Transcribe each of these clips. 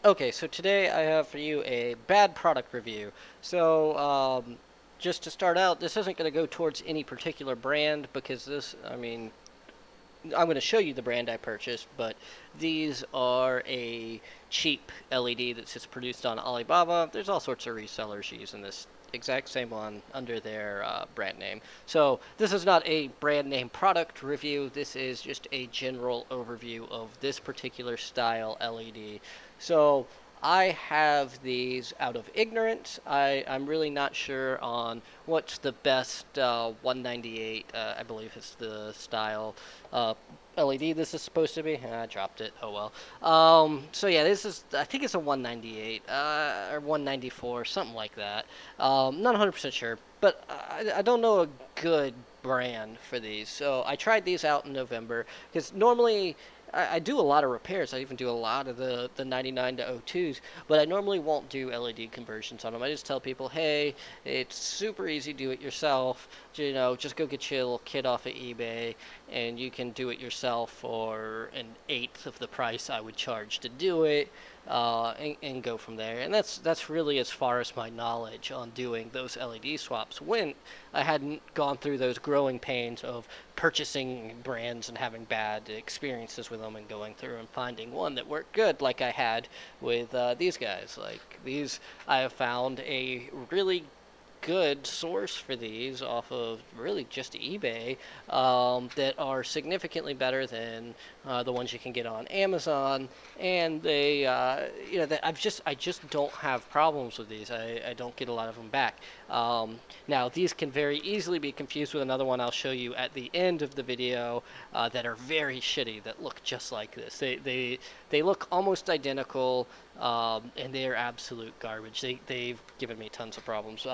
Okay, so today I have for you a bad product review. Just to start out, this isn't going to go towards any particular brand because I'm going to show you the brand I purchased, but these are a cheap LED that's just produced on Alibaba. There's all sorts of resellers using this exact same one under their brand name. So this is not a brand name product review. This is just a general overview of this particular style LED. So I have these out of ignorance. I'm really not sure on what's the best 198, I believe is the style uh, LED this is supposed to be. I dropped it. Oh well. So yeah, I think it's a 198 or 194, something like that. Not 100% sure, but I don't know a good brand for these. So I tried these out in November because normally I do a lot of repairs. I even do a lot of the 99 to 02s, but I normally won't do LED conversions on them. I just tell people, hey, it's super easy, do it yourself. Just go get your little kit off of eBay, and you can do it yourself for an eighth of the price I would charge to do it, and go from there. And that's really as far as my knowledge on doing those LED swaps went. I hadn't gone through those growing pains of purchasing brands and having bad experiences with them and going through and finding one that worked good, like I had with these guys. Like these, I have found a really good source for these off of really just eBay, that are significantly better than the ones you can get on Amazon, and I just don't have problems with these. I don't get a lot of them back. Now these can very easily be confused with another one I'll show you at the end of the video, that are very shitty that look just like this. They look almost identical, and they're absolute garbage. They've given me tons of problems.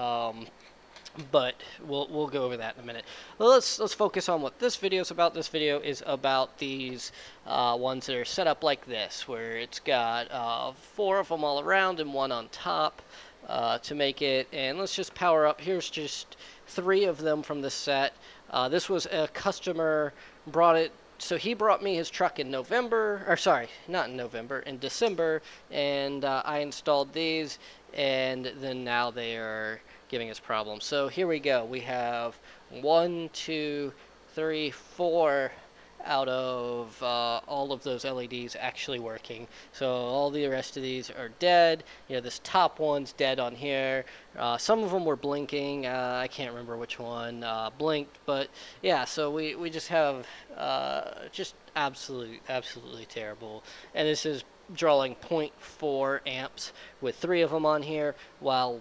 But we'll go over that in a minute. Well, let's focus on what this video is about. This video is about these ones that are set up like this, where it's got four of them all around and one on top to make it. And let's just power up. Here's just three of them from the set. This was a customer brought it. So he brought me his truck in November, or sorry, not in November, in December, and I installed these, and then now they are giving us problems. So here we go. We have one, two, three, four out of all of those LEDs actually working. So all the rest of these are dead. This top one's dead on here. Some of them were blinking. I can't remember which one blinked, but yeah. So we just have just absolutely terrible. And this is drawing zero point 0.4 amps with three of them on here, while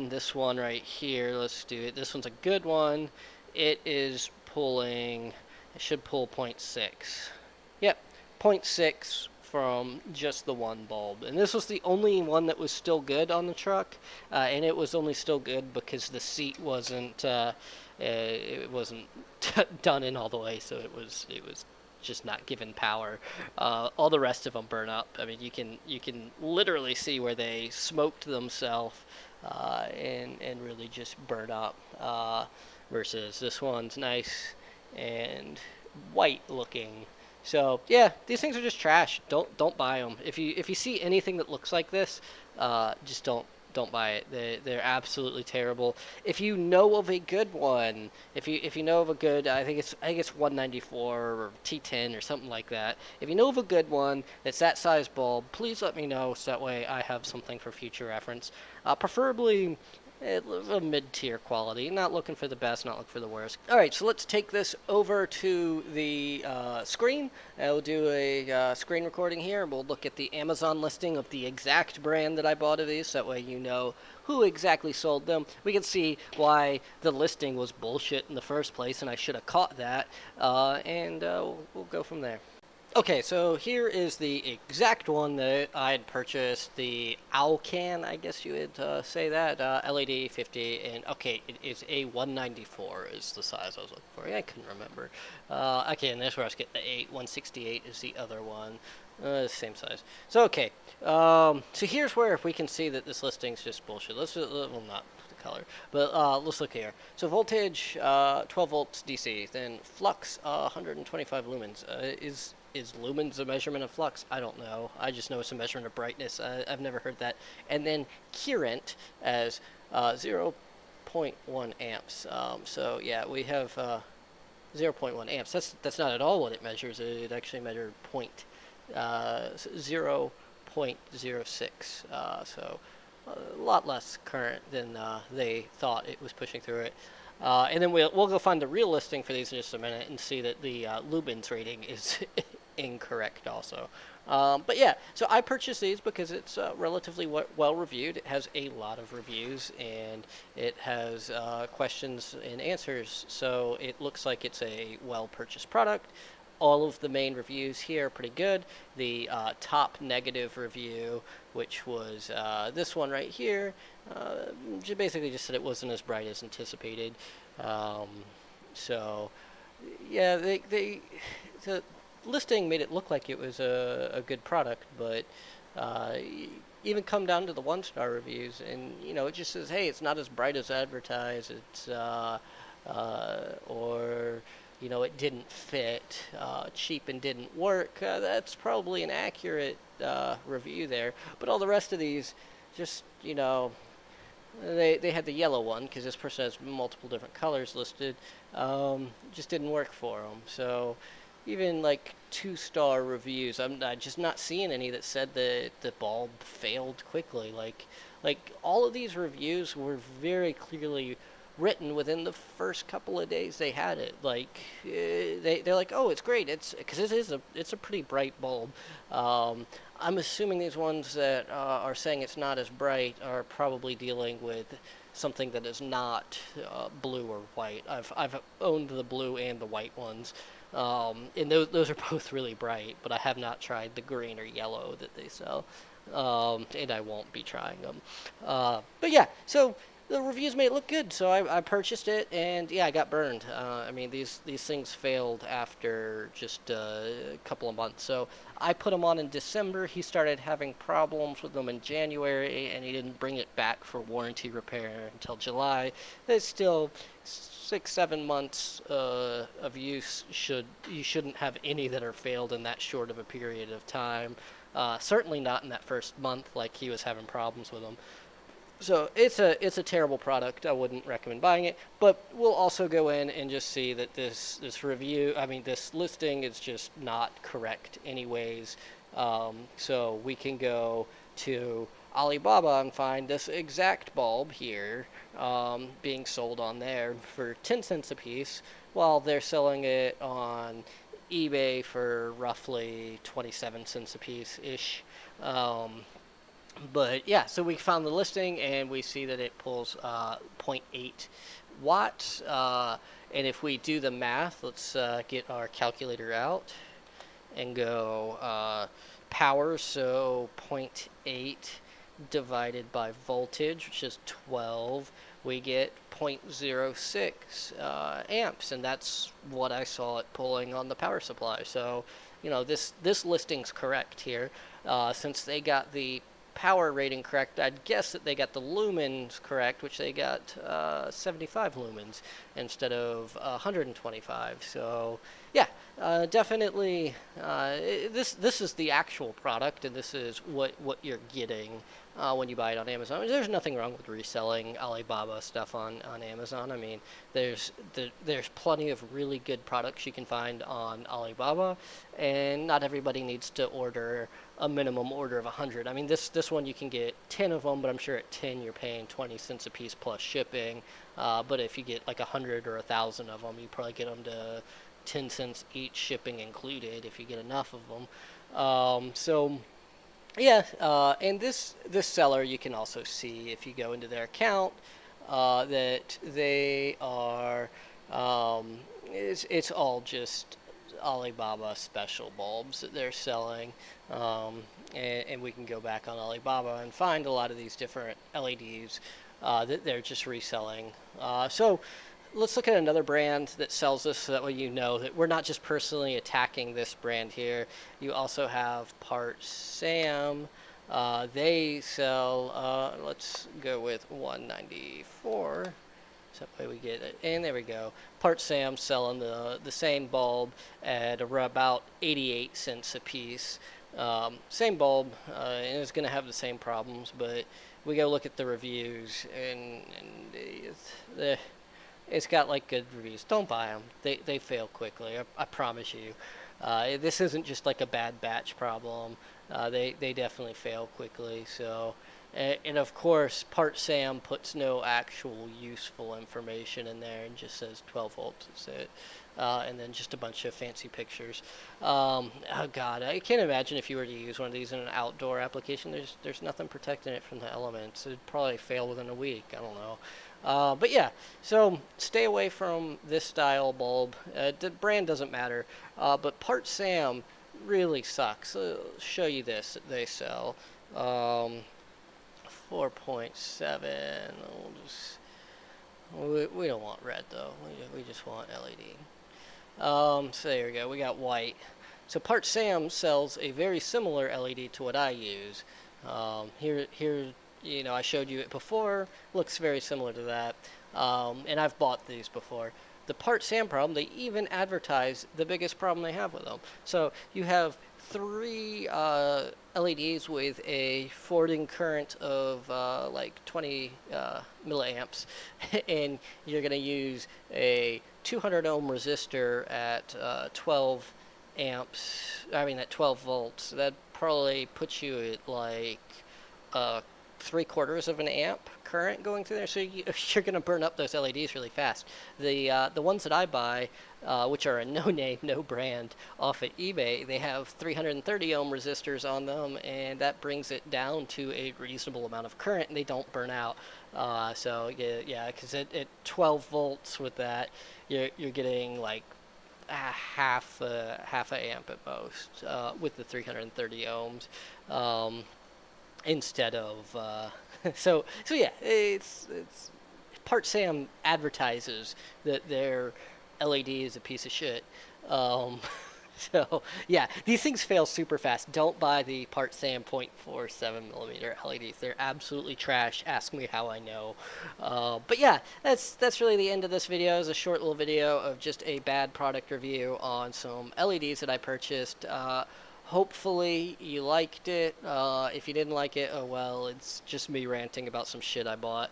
this one right here, let's do it. This one's a good one. It is pulling. It should pull 0.6. Yep, 0.6 from just the one bulb. And this was the only one that was still good on the truck, and it was only still good because the seat wasn't it wasn't done in all the way, so it was just not given power. All the rest of them burn up. I mean, you can literally see where they smoked themselves, and really just burn up. Versus this one's nice and white looking. So yeah, these things are just trash. Don't buy them. If you see anything that looks like this, just don't buy it. They're absolutely terrible. If you know of a good one, if you know of a good, I think it's 194 or T10 or something like that. If you know of a good one that's that size bulb, please let me know so that way I have something for future reference. Preferably a mid-tier quality. Not looking for the best, not looking for the worst. All right, so let's take this over to the screen. We'll do a screen recording here. We'll look at the Amazon listing of the exact brand that I bought of these. That way you know who exactly sold them. We can see why the listing was bullshit in the first place, and I should have caught that. We'll go from there. Okay, so here is the exact one that I had purchased, the Alcan, I guess you would say that, LED 50, and okay, it is a 194 is the size I was looking for. Yeah, I couldn't remember. Okay, and that's where I was getting the 168 is the other one, same size. So, okay, so here's where if we can see that this listing's just bullshit. Well, not the color, but let's look here. So voltage, 12 volts DC, then flux, 125 lumens, is is lumens a measurement of flux? I don't know. I just know it's a measurement of brightness. I've never heard that. And then current as 0.1 amps. So yeah, we have 0.1 amps. That's not at all what it measures. It actually measured 0.06. So a lot less current than they thought it was pushing through it. And then we'll go find the real listing for these in just a minute and see that the lumens rating is incorrect also. But yeah, so I purchased these because it's relatively well reviewed. It has a lot of reviews and it has questions and answers. So it looks like it's a well purchased product. All of the main reviews here are pretty good. The top negative review, which was this one right here, basically just said it wasn't as bright as anticipated. Um, so, yeah, the listing made it look like it was a good product, but uh, even come down to the 1-star reviews, and it just says, hey, it's not as bright as advertised. It's or it didn't fit, cheap and didn't work. That's probably an accurate review there. But all the rest of these, just they had the yellow one because this person has multiple different colors listed. Just didn't work for them. So even like 2-star reviews, I'm just not seeing any that said that the bulb failed quickly. Like all of these reviews were very clearly written within the first couple of days they had it. Like they're like, oh, it's great. It's because it's a pretty bright bulb. I'm assuming these ones that are saying it's not as bright are probably dealing with something that is not blue or white. I've owned the blue and the white ones, and those are both really bright. But I have not tried the green or yellow that they sell, and I won't be trying them. But yeah, so the reviews made it look good, so I purchased it, and yeah, I got burned. I mean, these things failed after just a couple of months. So I put them on in December. He started having problems with them in January, and he didn't bring it back for warranty repair until July. It's still 6-7 months of use. You shouldn't have any that are failed in that short of a period of time. Certainly not in that first month, like he was having problems with them. So it's a terrible product. I wouldn't recommend buying it. But we'll also go in and just see that this this listing is just not correct anyways. So we can go to Alibaba and find this exact bulb here being sold on there for 10 cents a piece, while they're selling it on eBay for roughly 27 cents a piece ish. But yeah, so we found the listing and we see that it pulls zero point 0.8 watts. And if we do the math, let's get our calculator out and go power. So zero point 0.8 divided by voltage, which is 12, we get 0.06 amps. And that's what I saw it pulling on the power supply. So, this listing's correct here. Since they got the power rating correct, I'd guess that they got the lumens correct, which they got 75 lumens instead of 125. So yeah, definitely this is the actual product, and this is what you're getting when you buy it on Amazon. There's nothing wrong with reselling Alibaba stuff on Amazon. I mean, there's plenty of really good products you can find on Alibaba, and not everybody needs to order a minimum order of 100. I mean, this one you can get 10 of them, but I'm sure at 10 you're paying 20 cents a piece plus shipping. But if you get like 100 or 1,000 of them, you probably get them to 10 cents each, shipping included, if you get enough of them. So yeah, and this seller you can also see if you go into their account that they are it's all just Alibaba special bulbs that they're selling, and we can go back on Alibaba and find a lot of these different LEDs that they're just reselling. So let's look at another brand that sells this, so that way you know that we're not just personally attacking this brand here. You also have Part Sam. They sell, let's go with 194. So that way we get it. And there we go. Part Sam selling the same bulb at about 88 cents a piece. Same bulb, and it's going to have the same problems, but we go look at the reviews, and it's got like good reviews. Don't buy them. They fail quickly. I promise you. This isn't just like a bad batch problem. They definitely fail quickly. So, and of course, Part Sam puts no actual useful information in there and just says 12 volts. That's it. And then just a bunch of fancy pictures. Oh God, I can't imagine if you were to use one of these in an outdoor application. There's nothing protecting it from the elements. It'd probably fail within a week. I don't know. But yeah, so stay away from this style bulb. The brand doesn't matter. But Part Sam really sucks. I'll show you this that they sell. 4.7. We don't want red though. We just want LED. So there we go. We got white. So Part Sam sells a very similar LED to what I use. Here, I showed you it before. Looks very similar to that. And I've bought these before. The Part Sam problem, they even advertise the biggest problem they have with them. So you have three LEDs with a forwarding current of like 20 milliamps, and you're going to use a 200 ohm resistor at 12 amps. I mean, at 12 volts. That probably puts you at like 3/4 of an amp current going through there, so you're going to burn up those LEDs really fast. The ones that I buy, which are a no name, no brand, off at eBay, they have 330 ohm resistors on them, and that brings it down to a reasonable amount of current, and they don't burn out. So yeah, because at 12 volts with that, you're getting like half a amp at most with the 330 ohms. Instead of so yeah, it's Part Sam advertises that their LED is a piece of shit. um so yeah, these things fail super fast. Don't buy the Part Sam 0.47 millimeter LEDs. They're absolutely trash. Ask me how I know. But yeah, that's really the end of this video. It's a short little video of just a bad product review on some LEDs that I purchased. Hopefully you liked it. If you didn't like it, oh well, it's just me ranting about some shit I bought.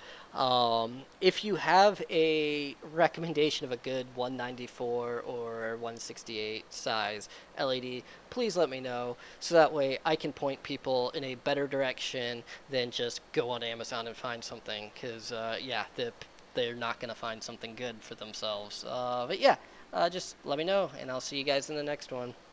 If you have a recommendation of a good 194 or 168 size LED, please let me know so that way I can point people in a better direction than just go on Amazon and find something. Because, yeah, they're not going to find something good for themselves. But yeah, just let me know, and I'll see you guys in the next one.